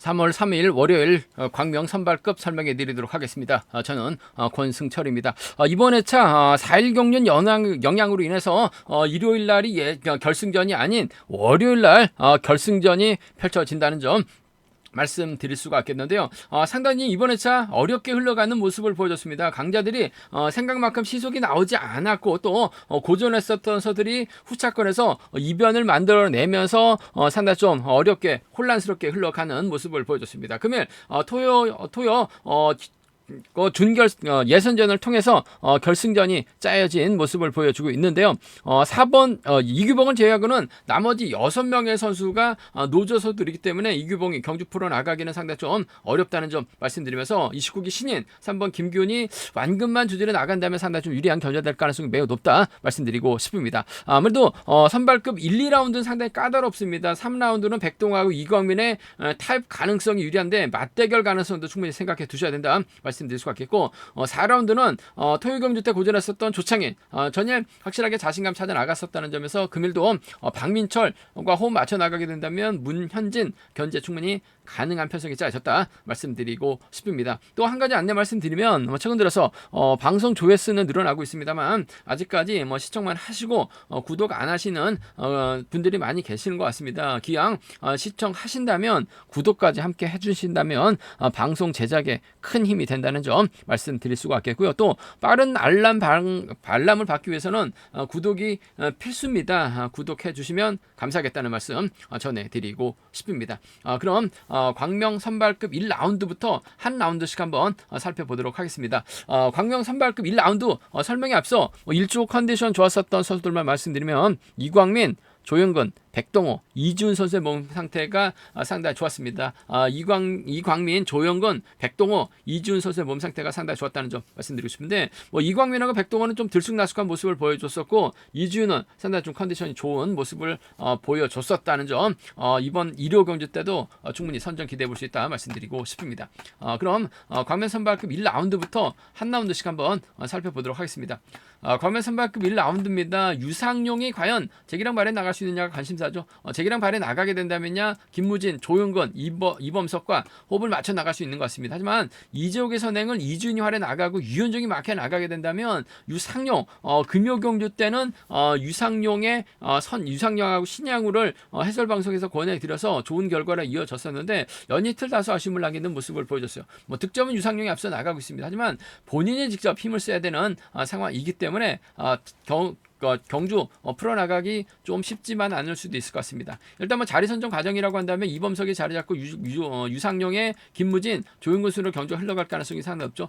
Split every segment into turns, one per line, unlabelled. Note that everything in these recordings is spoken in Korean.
3월 3일 월요일 광명 선발급 설명해 드리도록 하겠습니다. 저는 권승철입니다. 이번 회차 4일 경륜 영향으로 인해서 일요일 날이 결승전이 아닌 월요일 날 결승전이 펼쳐진다는 점 말씀드릴 수가 있겠는데요. 상당히 이번 회차 어렵게 흘러가는 모습을 보여줬습니다. 강자들이 생각만큼 시속이 나오지 않았고 또 고전했었던 서들이 후차권에서 이변을 만들어내면서 상당히 좀 어렵게 혼란스럽게 흘러가는 모습을 보여줬습니다. 금일 토요 예선전을 통해서 결승전이 짜여진 모습을 보여주고 있는데요. 4번 이규봉을 제외하고는 나머지 6명의 선수가 노조서들이기 때문에 이규봉이 경주 프로 나가기는 상당히 좀 어렵다는 점 말씀드리면서 29기 신인 3번 김규훈이 완급만 주제로 나간다면 상당히 좀 유리한 견제될 가능성이 매우 높다 말씀드리고 싶습니다. 아무래도 선발급 1, 2라운드는 상당히 까다롭습니다. 3라운드는 백동하고 이광민의 타입 가능성이 유리한데 맞대결 가능성도 충분히 생각해 두셔야 된다 말씀드릴 수가 있겠고 4라운드는 토요경주 때 고전했었던 조창인 전일 확실하게 자신감 찾아 나갔었다는 점에서 금일도 박민철과 호흡 맞춰 나가게 된다면 문현진 견제 충분히 가능한 편성이 짜여졌다 말씀드리고 싶습니다. 또 한 가지 안내 말씀드리면 최근 들어서 방송 조회수는 늘어나고 있습니다만 아직까지 시청만 하시고 구독 안 하시는 분들이 많이 계시는 것 같습니다. 기왕 시청하신다면 구독까지 함께 해주신다면 방송 제작에 큰 힘이 된다는 점 말씀드릴 수가 있겠고요. 또 빠른 알람을 받기 위해서는 구독이 필수입니다. 구독해 주시면 감사하겠다는 말씀 전해드리고 싶습니다. 그럼 광명 선발급 1라운드부터 한 라운드씩 한번 살펴보도록 하겠습니다. 광명 선발급 1라운드 설명에 앞서 일조 컨디션 좋았었던 선수들만 말씀드리면 이광민, 조영근, 백동호, 이준 선수의 몸 상태가 상당히 좋았습니다. 이광민, 조영근, 백동호, 이준 선수의 몸 상태가 상당히 좋았다는 점 말씀드리고 싶은데 이광민하고 백동호는 좀 들쑥날쑥한 모습을 보여줬었고 이준은 상당히 좀 컨디션이 좋은 모습을 보여줬었다는 점 이번 일요 경주 때도 충분히 선전 기대해 볼 수 있다 말씀드리고 싶습니다. 그럼 광명 선발급 1라운드부터 한 라운드씩 한번 살펴보도록 하겠습니다. 광명 선발급 1라운드입니다. 유상용이 과연 재기랑 발에 나갈 수 있느냐가 관심사죠. 재기랑 발에 나가게 된다면야 김무진, 조용건, 이범석과 호흡을 맞춰 나갈 수 있는 것 같습니다. 하지만 이재욱의 선행을 이준이 활에 나가고 유현종이 막혀 나가게 된다면 유상용 금요경주 때는 유상용하고 신양우를 해설 방송에서 권해드려서 좋은 결과를 이어졌었는데 연이틀 다소 아쉬움을 남기는 모습을 보여줬어요. 득점은 유상용이 앞서 나가고 있습니다. 하지만 본인이 직접 힘을 써야 되는 상황이기 때문에 경주 풀어나가기 좀 쉽지만 않을 수도 있을 것 같습니다. 일단 자리 선정 과정이라고 한다면 이범석이 자리 잡고 유상용의 김무진, 조용근 순으로 경주가 흘러갈 가능성이 상당히 높죠.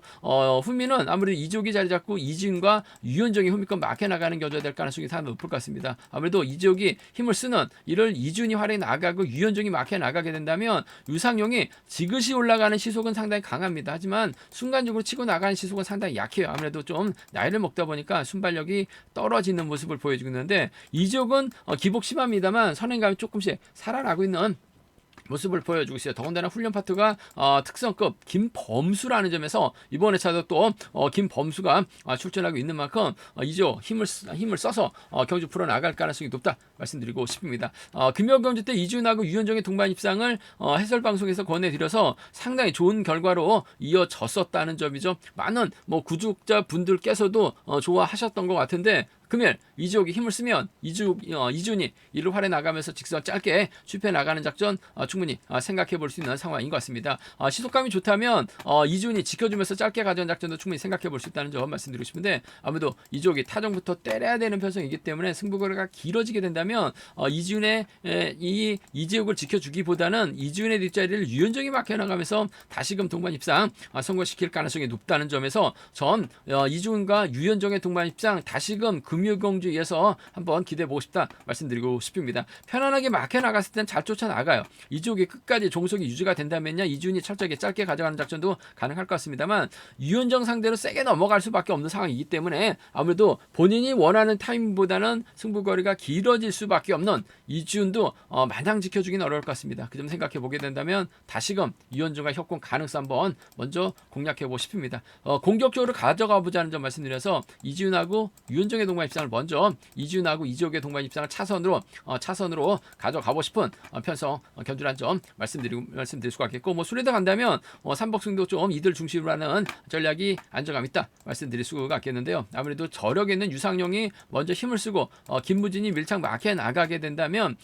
후미는 아무래도 이지욱이 자리 잡고 이진과 유현정이 후미권 막혀 나가는 경주가 될 가능성이 상당히 높을 것 같습니다. 아무래도 이지욱이 힘을 쓰는 이를 이준이 활에 나가고 유현정이 막혀 나가게 된다면 유상용이 지그시 올라가는 시속은 상당히 강합니다. 하지만 순간적으로 치고 나가는 시속은 상당히 약해요. 아무래도 좀 나이를 먹다 보니까 순발력이 떨어지는 모습을 보여주고 있는데 이지욱은 기복 심합니다만 선행감이 조금씩 살아나고 있는 모습을 보여주고 있어요. 더군다나 훈련 파트가 특성급 김범수라는 점에서 이번 회차도 또 김범수가 출전하고 있는 만큼 이조 힘을 써서 경주 풀어 나갈 가능성이 높다 말씀드리고 싶습니다. 금요경주 때 이준하고 유현정의 동반 입상을 해설 방송에서 권해드려서 상당히 좋은 결과로 이어졌었다는 점이죠. 많은 구독자 분들께서도 좋아하셨던 것 같은데 금일 이지욱이 힘을 쓰면 이준이 이를 활에 나가면서 직선 짧게 슈페 나가는 작전 충분히 생각해 볼 수 있는 상황인 것 같습니다. 시속감이 좋다면 이준이 지켜주면서 짧게 가져온 작전도 충분히 생각해 볼 수 있다는 점 말씀드리고 싶은데 아무래도 이지욱이 타정부터 때려야 되는 편성이기 때문에 승부거리가 길어지게 된다면 이준의 이지욱을 지켜주기보다는 이준의 뒷자리를 유현정이 막혀나가면서 다시금 동반 입상 성공시킬 가능성이 높다는 점에서 전 이준과 유현정의 동반 입상 다시금 금요경주에서 한번 기대해보고 싶다 말씀드리고 싶습니다. 편안하게 막혀 나갔을 땐 잘 쫓아나가요. 이쪽이 끝까지 종속이 유지가 된다면야 이준이 철저하게 짧게 가져가는 작전도 가능할 것 같습니다만 유현정 상대로 세게 넘어갈 수밖에 없는 상황이기 때문에 아무래도 본인이 원하는 타임보다는 승부거리가 길어질 수밖에 없는 이준도 마냥 지켜주기는 어려울 것 같습니다. 그 점 생각해 보게 된다면 다시금 유현정과 협공 가능성 한번 먼저 공략해 보고 싶습니다. 공격적으로 가져가 보자는 점 말씀드려서 이준하고 유현정의 동반 입장을 먼저 이준하고 이지욱의 동반 입장을 차선으로 가져가고 싶은 편성 견주란 점 말씀드릴 수가 있겠고, 뭐 술에다 간다면 삼복승도 좀 이들 중심으로 하는 전략이 안정감 있다 말씀드릴 수가 있겠는데요. 아무래도 저력에 있는 유상용이 먼저 힘을 쓰고 김무진이 밀착 막혀 나가게 된다면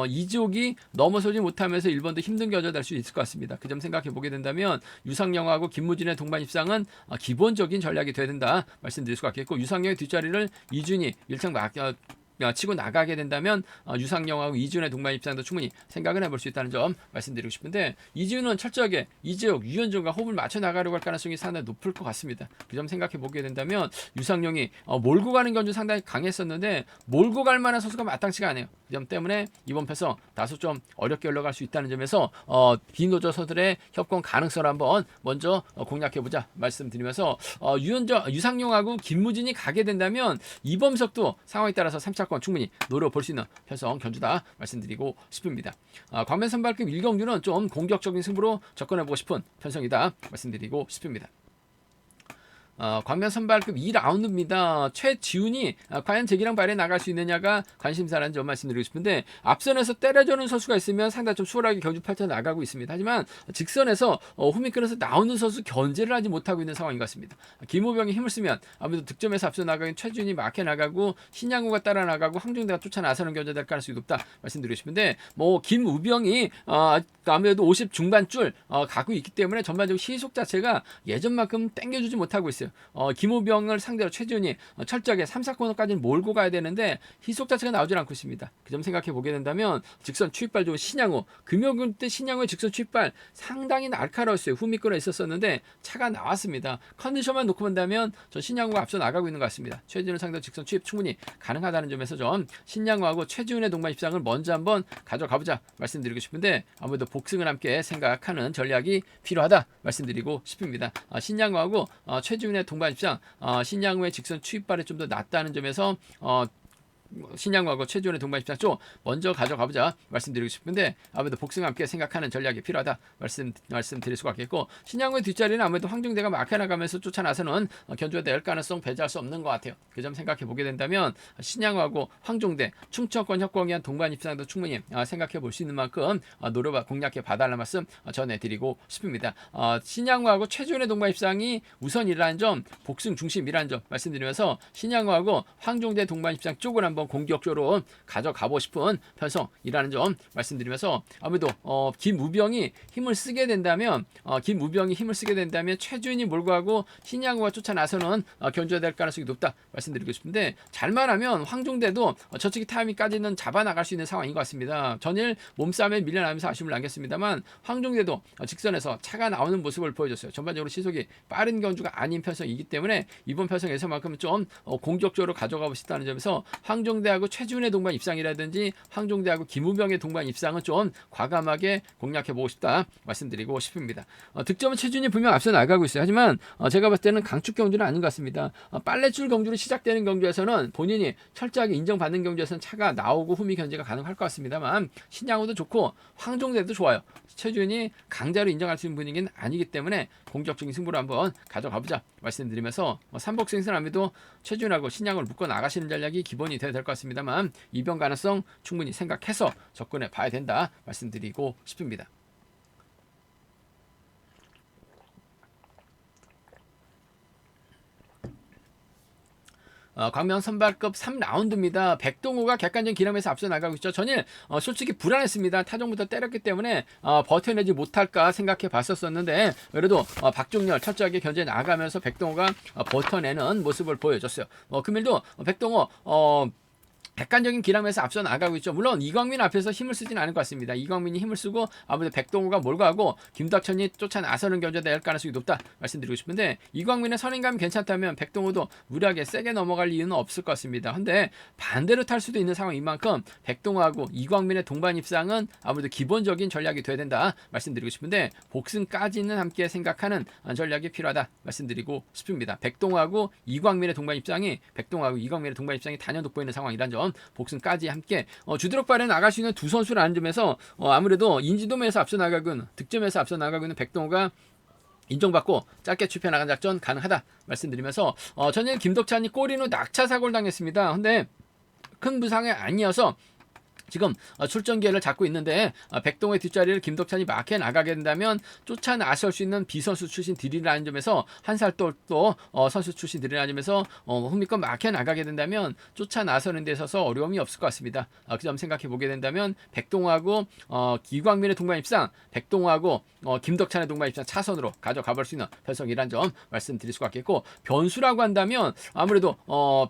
이지욱이 넘어서지 못하면서 1번도 힘든 겨져 될 수 있을 것 같습니다. 그 점 생각해 보게 된다면 유상용하고 김무진의 동반 입상은 기본적인 전략이 돼야 된다 말씀드릴 수가 있겠고, 유상용의 뒷자리를 이준이 밀착 막혀 치고 나가게 된다면 유상영하고 이준의 동반 입장도 충분히 생각을 해볼 수 있다는 점 말씀드리고 싶은데, 이준은 철저하게 이재욱, 유현종과 호흡을 맞춰 나가려고 할 가능성이 상당히 높을 것 같습니다. 그 점 생각해 보게 된다면 유상영이 몰고 가는 견주 상당히 강했었는데 몰고 갈 만한 선수가 마땅치가 않아요. 그 점 때문에 이번 패서 다소 좀 어렵게 흘러갈 수 있다는 점에서 비노조서들의 협공 가능성을 한번 먼저 공략해보자 말씀드리면서, 유상용하고 김무진이 가게 된다면 이범석도 상황에 따라서 3차권 충분히 노려볼 수 있는 편성 견주다 말씀드리고 싶습니다. 광면 선발급 1경주는 좀 공격적인 승부로 접근해보고 싶은 편성이다 말씀드리고 싶습니다. 광면 선발급 2라운드입니다. 최지훈이 과연 재기랑 발에 나갈 수 있느냐가 관심사라는 점 말씀드리고 싶은데, 앞선에서 때려주는 선수가 있으면 상당히 좀 수월하게 견주 펼쳐 나가고 있습니다. 하지만 직선에서 홈이 끊어서 나오는 선수 견제를 하지 못하고 있는 상황인 것 같습니다. 김호병이 힘을 쓰면 아무래도 득점에서 앞서 나가긴 최지훈이 막혀 나가고 신양호가 따라 나가고 황종대가 쫓아 나서는 견제될 가능성이 높다 말씀드리고 싶은데, 뭐 김우병이 아무래도 50 중반줄 가고 있기 때문에 전반적으로 시속 자체가 예전만큼 땡겨주지 못하고 있어요. 김우병을 상대로 최지훈이 철저하게 3, 4코너까지는 몰고 가야 되는데 희속 자체가 나오질 않고 있습니다. 그 점 생각해 보게 된다면 직선 추입발 좋은 신양호, 금요금 때 신양호의 직선 추입발 상당히 날카로웠어요. 후미끌어 있었었는데 차가 나왔습니다. 컨디션만 놓고 본다면 저 신양호가 앞서 나가고 있는 것 같습니다. 최지훈을 상대로 직선 추입 충분히 가능하다는 점에서 좀 신양호하고 최지훈의 동반 입상을 먼저 한번 가져가보자 말씀드리고 싶은데, 아무래도 복승을 함께 생각하는 전략이 필요하다 말씀드리고 싶습니다. 신양호하고 최지훈의 동반 입상, 신양호의 직선 추입발이 좀 더 낫다는 점에서 신양호하고 최지훈의 동반 입상 쪽 먼저 가져가보자 말씀드리고 싶은데, 아무래도 복승과 함께 생각하는 전략이 필요하다 말씀드릴 수가 있겠고, 신양호의 뒷자리는 아무래도 황종대가 막혀나가면서 쫓아나서는 견주가 될 가능성 배제할 수 없는 것 같아요. 그 점 생각해 보게 된다면 신양호하고 황종대 충청권 협공에 의한 동반 입상도 충분히 생각해 볼 수 있는 만큼 노려봐 공략해 봐달라는 말씀 전해드리고 싶습니다. 신양호하고 최지훈의 동반 입상이 우선이라는 점, 복승 중심이라는 점 말씀드리면서 신양호하고 황종대 동반 입상 쪽을 한번 공격적으로 가져가고 싶은 편성이라는 점 말씀드리면서, 아무래도 김우병이 힘을 쓰게 된다면 최준이 몰고 가고 신양호가 쫓아 나서는 견주가 될 가능성이 높다 말씀드리고 싶은데, 잘만 하면 황종대도 저측이 타이밍까지는 잡아 나갈 수 있는 상황인 것 같습니다. 전일 몸싸움에 밀려나면서 아쉬움을 남겼습니다만 황종대도 직선에서 차가 나오는 모습을 보여줬어요. 전반적으로 시속이 빠른 견주가 아닌 편성이기 때문에 이번 편성에서만큼은 좀 공격적으로 가져가고 싶다는 점에서 황종대하고 최준의 동반 입상이라든지 황종대하고 김우병의 동반 입상은 좀 과감하게 공략해보고 싶다 말씀드리고 싶습니다. 득점은 최준이 분명 앞서 나가고 있어요. 하지만 제가 봤을 때는 강축 경주는 아닌 것 같습니다. 빨래줄 경주로 시작되는 경주에서는 본인이 철저하게 인정받는 경주에서는 차가 나오고 후미 견제가 가능할 것 같습니다만, 신양호도 좋고 황종대도 좋아요. 최준이 강자로 인정할 수 있는 분위기는 아니기 때문에 공격적인 승부를 한번 가져가보자 말씀드리면서, 삼복승선함에도 최준하고 신양을 묶어 나가시는 전략이 기본이 되어야 될 것 같습니다만, 이변 가능성 충분히 생각해서 접근해 봐야 된다 말씀드리고 싶습니다. 광명 선발급 3라운드입니다. 백동호가 객관적인 기량에서 앞서 나가고 있죠. 전일 솔직히 불안했습니다. 타종부터 때렸기 때문에 버텨내지 못할까 생각해 봤었는데, 그래도 박종렬 철저하게 견제 나가면서 백동호가 버텨내는 모습을 보여줬어요. 금일도 백동호 객관적인 기량에서 앞서 나가고 있죠. 물론 이광민 앞에서 힘을 쓰진 않을 것 같습니다. 이광민이 힘을 쓰고 아무래도 백동호가 몰고 가고 김덕천이 쫓아 나서는 견제가 될 가능성이 높다 말씀드리고 싶은데, 이광민의 선행감이 괜찮다면 백동호도 무리하게 세게 넘어갈 이유는 없을 것 같습니다. 근데 반대로 탈 수도 있는 상황인 만큼 백동호하고 이광민의 동반 입상은 아무래도 기본적인 전략이 돼야 된다 말씀드리고 싶은데, 복승까지는 함께 생각하는 전략이 필요하다 말씀드리고 싶습니다. 백동호하고 이광민의 동반 입상이 단연 돋보이는 상황이란 점, 복승까지 함께 주드럭발에 나갈 수 있는 두 선수라는 점에서 아무래도 인지도면에서 앞서 나가고는 득점에서 앞서 나가고 있는 백동호가 인정받고 짧게 추패 나간 작전 가능하다 말씀드리면서 전일 김덕찬이 꼬린 후 낙차 사고를 당했습니다. 근데 큰 부상이 아니어서 지금 출전 기회를 잡고 있는데 백동호의 뒷자리를 김덕찬이 막혀 나가게 된다면 쫓아 나설 수 있는 비선수 출신 들이라는 점에서 한 살 또 선수 출신 들이라는 점에서 흥미껏 막혀 나가게 된다면 쫓아 나서는 데 있어서 어려움이 없을 것 같습니다. 그 점 생각해 보게 된다면 백동호하고 이광민의 동반 입상, 백동호하고 김덕찬의 동반 입상 차선으로 가져가 볼 수 있는 편성이란 점 말씀드릴 수가 있겠고, 변수라고 한다면 아무래도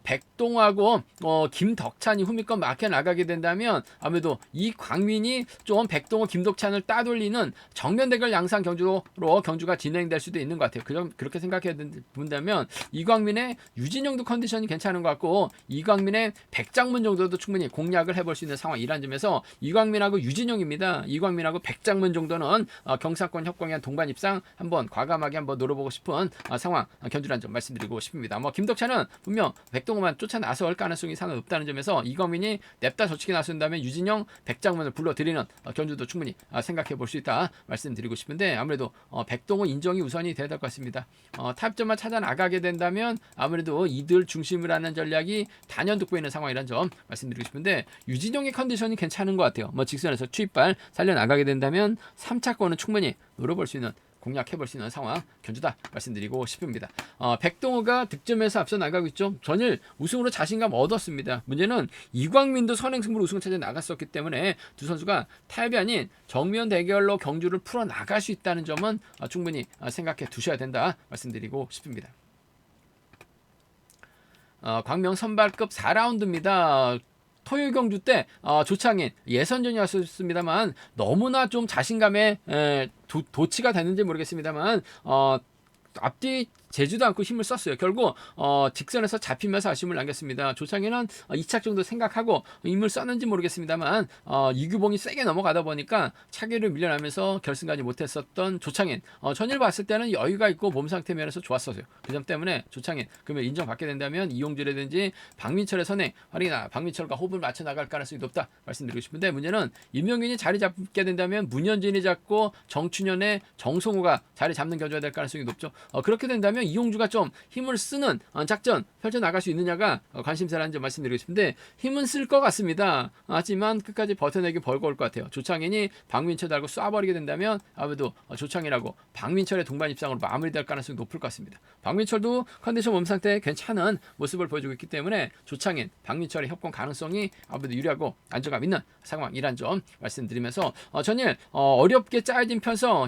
백동호하고 김덕찬이 흥미껏 막혀 나가게 된다면 아무래도 이광민이 좀 백동호, 김덕찬을 따돌리는 정면 대결 양상 경주로 경주가 진행될 수도 있는 것 같아요. 그렇게 생각해 본다면 이광민의 유진영도 컨디션이 괜찮은 것 같고 이광민의 백장문 정도도 충분히 공략을 해볼 수 있는 상황이란 점에서 이광민하고 유진영입니다. 이광민하고 백장문 정도는 경사권 협공에 한 동반 입상 한번 과감하게 한번 노려보고 싶은 상황 견주란 점 말씀드리고 싶습니다. 김덕찬은 분명 백동호만 쫓아 나설 가능성이 상당히 높다는 점에서 이광민이 냅다 저치기 나선다면 유진영, 백장문을 불러들이는 견주도 충분히 생각해 볼 수 있다 말씀드리고 싶은데, 아무래도 백동호 인정이 우선이 돼야 될 것 같습니다. 타협점만 찾아 나가게 된다면 아무래도 이들 중심을 하는 전략이 단연 돋보이는 상황이란 점 말씀드리고 싶은데, 유진영의 컨디션이 괜찮은 것 같아요. 직선에서 추입발 살려 나가게 된다면 3차권은 충분히 노려볼 수 있는, 공략해볼 수 있는 상황 견주다 말씀드리고 싶습니다. 백동호가 득점에서 앞서 나가고 있죠. 전일 우승으로 자신감 얻었습니다. 문제는 이광민도 선행승부로 우승을 찾아 나갔었기 때문에 두 선수가 타협이 아닌 정면 대결로 경주를 풀어 나갈 수 있다는 점은 충분히 생각해 두셔야 된다 말씀드리고 싶습니다. 광명 선발급 4라운드입니다. 토요일 경주 때 조창인 예선전이었습니다만 너무나 좀 자신감에 도치가 됐는지 모르겠습니다만 앞뒤 재지도 않고 힘을 썼어요. 결국 직선에서 잡히면서 아쉬움을 남겼습니다. 조창인은 2착 정도 생각하고 힘을 썼는지 모르겠습니다만 이규봉이 세게 넘어가다 보니까 차기를 밀려나면서 결승 가지 못했었던 조창인, 전일 봤을 때는 여유가 있고 몸 상태 면에서 좋았었어요. 그 점 때문에 조창인 그러면 인정받게 된다면 이용주라든지 박민철의 선행 활약이나 박민철과 호흡을 맞춰 나갈 가능성이 높다 말씀드리고 싶은데, 문제는 임명균이 자리 잡게 된다면 문현진이 잡고 정춘현의 정성우가 자리 잡는 견주가 될 가능성이 높죠. 그렇게 된다면 이용주가 좀 힘을 쓰는 작전 펼쳐나갈 수 있느냐가 관심사라는 점 말씀드리고 싶은데, 힘은 쓸 것 같습니다. 하지만 끝까지 버텨내기 벌거울 것 같아요. 조창인이 박민철 달고 쏴버리게 된다면 아무래도 조창인하고 박민철의 동반 입상으로 마무리될 가능성이 높을 것 같습니다. 박민철도 컨디션 몸 상태 괜찮은 모습을 보여주고 있기 때문에 조창인, 박민철의 협공 가능성이 아무래도 유리하고 안정감 있는 상황이란 점 말씀드리면서, 전일 어렵게 짜여진 편성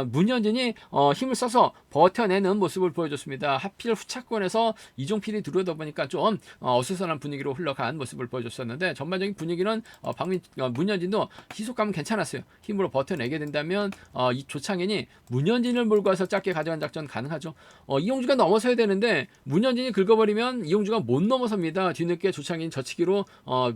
문현진이 힘을 써서 버텨내는 모습을 보여줬습니다. 하필 후차권에서 이종필이 들어오다 보니까 좀 어수선한 분위기로 흘러간 모습을 보여줬었는데, 전반적인 분위기는 문현진도 희속감은 괜찮았어요. 힘으로 버텨내게 된다면 이 조창인이 문현진을 몰고 와서 짧게 가져간 작전 가능하죠. 이용주가 넘어서야 되는데 문현진이 긁어버리면 이용주가 못 넘어섭니다. 뒤늦게 조창인 저치기로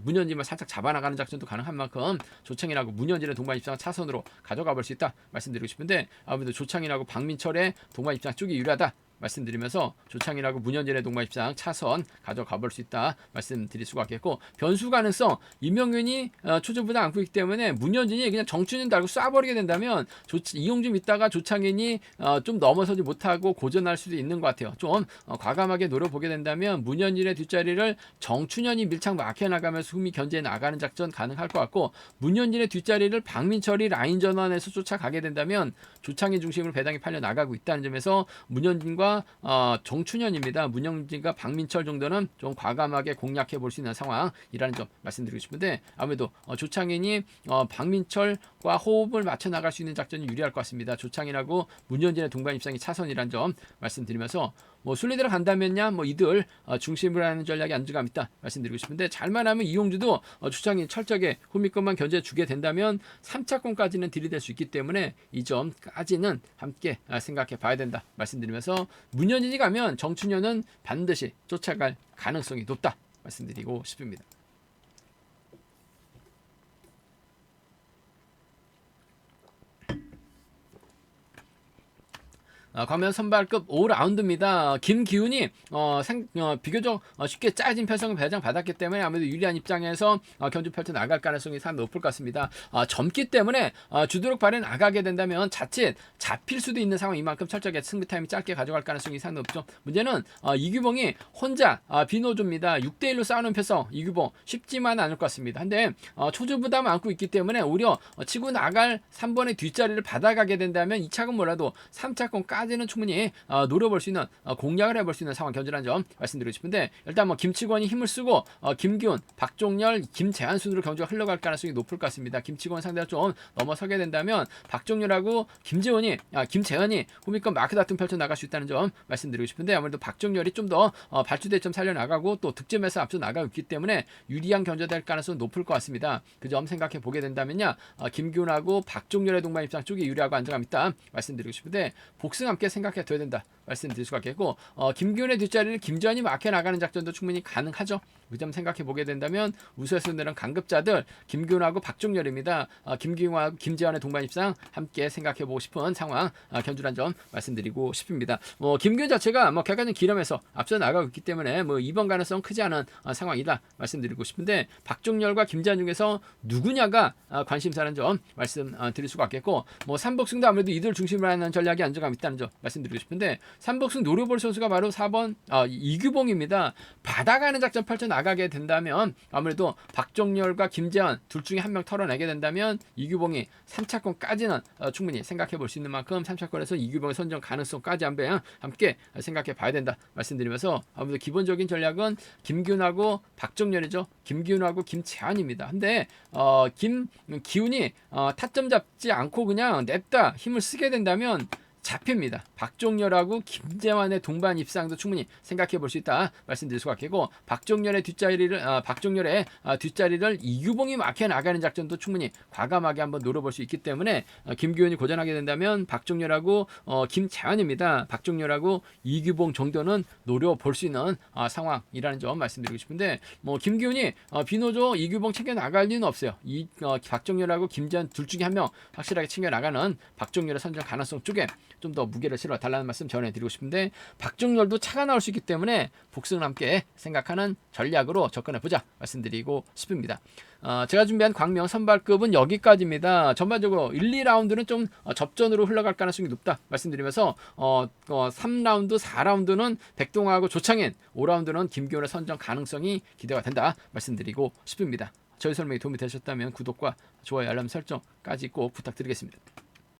문현진을 살짝 잡아나가는 작전도 가능한 만큼 조창인하고 문현진의 동반 입상 차선으로 가져가 볼 수 있다 말씀드리고 싶은데, 아무래도 조창인하고 박민철의 동반 입상 쪽이 유리하다 말씀드리면서 조창인하고 문현진의 동반 입상 차선 가져가 볼 수 있다 말씀드릴 수가 있겠고, 변수 가능성 임명균이 초조보다 않고 있기 때문에 문현진이 그냥 정춘인 달고 쏴버리게 된다면 이용주 믿다가 조창인이 좀 넘어서지 못하고 고전할 수도 있는 것 같아요. 좀 과감하게 노려보게 된다면 문현진의 뒷자리를 정춘현이 밀착 막혀나가면서 hum이 견제해 나가는 작전 가능할 것 같고, 문현진의 뒷자리를 박민철이 라인 전환해서 쫓아가게 된다면 조창인 중심으로 배당이 팔려 나가고 있다는 점에서 문현진과 정춘현입니다. 문현진과 박민철 정도는 좀 과감하게 공략해 볼 수 있는 상황이라는 점 말씀드리고 싶은데, 아무래도 조창인이 박민철과 호흡을 맞춰 나갈 수 있는 작전이 유리할 것 같습니다. 조창인하고 문현진의 동반 입상이 차선이라는 점 말씀드리면서, 순리대로 간다면야 이들 중심으로 하는 전략이 안정감 있다 말씀드리고 싶은데, 잘만 하면 이용주도 조창인 철저하게 후미권만 견제해 주게 된다면 3차권까지는 들이댈 수 있기 때문에 이 점까지는 함께 생각해 봐야 된다 말씀드리면서, 문현진이 가면 정춘현은 반드시 쫓아갈 가능성이 높다 말씀드리고 싶습니다. 광명 선발급 5라운드입니다. 김기훈이 비교적 쉽게 짜진 편성을 배정 받았기 때문에 아무래도 유리한 입장에서 견주 펼쳐 나갈 가능성이 상당히 높을 것 같습니다. 젊기 때문에 주도력 발휘 나가게 된다면 자칫 잡힐 수도 있는 상황 이만큼 철저하게 승리 타임이 짧게 가져갈 가능성이 상당히 높죠. 문제는 이규봉이 혼자 비노조입니다. 6대1로 싸우는 편성 이규봉 쉽지만 않을 것 같습니다. 근데 초조 부담을 안고 있기 때문에 오히려 치고 나갈 3번의 뒷자리를 받아가게 된다면 2차건 몰라도 3차건까지는 충분히 노려볼 수 있는 공략을 해볼 수 있는 상황 견주라는 점 말씀드리고 싶은데 일단 김치권이 힘을 쓰고 김기훈, 박종렬, 김재한 순으로 경주가 흘러갈 가능성이 높을 것 같습니다. 김치권 상대로 좀 넘어서게 된다면 박종렬하고 김재현이 후미권 마크 다툼 펼쳐 나갈 수 있다는 점 말씀드리고 싶은데 아무래도 박종렬이 좀 더 발주대점 살려나가고 또 득점에서 앞서 나가고 있기 때문에 유리한 견주가 될 가능성이 높을 것 같습니다. 그 점 생각해 보게 된다면요 김기훈하고 박종렬의 동반 입장 쪽이 유리하고 안정감 있다 말씀드리고 싶은데 복승 함께 생각해 둬야 된다 말씀드릴 수가 있겠고 김기훈의 뒷자리를 김재환이 막혀 나가는 작전도 충분히 가능하죠. 그 점 생각해 보게 된다면 우수에서 내는 강급자들 김기훈하고 박종렬입니다. 김기훈하고 김재환의 동반 입상 함께 생각해 보고 싶은 상황 견주란 점 말씀드리고 싶습니다. 김기훈 자체가 객관적 기름에서 앞서 나가고 있기 때문에 2번 가능성 크지 않은 상황이다 말씀드리고 싶은데 박종렬과 김재환 중에서 누구냐가 관심사라는 점 말씀드릴 수가 있겠고 3복승도 아무래도 이들 중심으로 하는 전략이 안정감 있다는 점 말씀드리고 싶은데 3복승 노려볼 선수가 바로 4번 이규봉입니다. 받아가는 작전 펼쳐 나가게 된다면 아무래도 박종렬과 김재환 둘 중에 한 명 털어내게 된다면 이규봉이 3차권까지는 충분히 생각해 볼 수 있는 만큼 3차권에서 이규봉의 선정 가능성까지 함께 생각해 봐야 된다 말씀드리면서 아무래도 기본적인 전략은 김기훈하고 박종렬이죠. 김기훈하고 김재환입니다. 근데 김기훈이 타점 잡지 않고 그냥 냅다 힘을 쓰게 된다면 잡힙니다. 박종렬하고 김재환의 동반 입상도 충분히 생각해 볼 수 있다 말씀드릴 수가 있겠고 박종렬의 뒷자리를 이규봉이 막혀 나가는 작전도 충분히 과감하게 한번 노려볼 수 있기 때문에 김기훈이 고전하게 된다면 박종렬하고 김재환입니다. 박종렬하고 이규봉 정도는 노려볼 수 있는 상황이라는 점 말씀드리고 싶은데 김기훈이 비노조 이규봉 챙겨 나갈 리는 없어요. 박종렬하고 김재환 둘 중에 한 명 확실하게 챙겨 나가는 박종렬의 선정 가능성 쪽에 좀 더 무게를 실어 달라는 말씀 전해드리고 싶은데 박종렬도 차가 나올 수 있기 때문에 복승을 함께 생각하는 전략으로 접근해보자 말씀드리고 싶습니다. 제가 준비한 광명 선발급은 여기까지입니다. 전반적으로 1, 2라운드는 좀 접전으로 흘러갈 가능성이 높다 말씀드리면서 3라운드, 4라운드는 백동하고 조창인, 5라운드는 김기훈의 선정 가능성이 기대가 된다 말씀드리고 싶습니다. 저희 설명이 도움이 되셨다면 구독과 좋아요, 알람 설정까지 꼭 부탁드리겠습니다.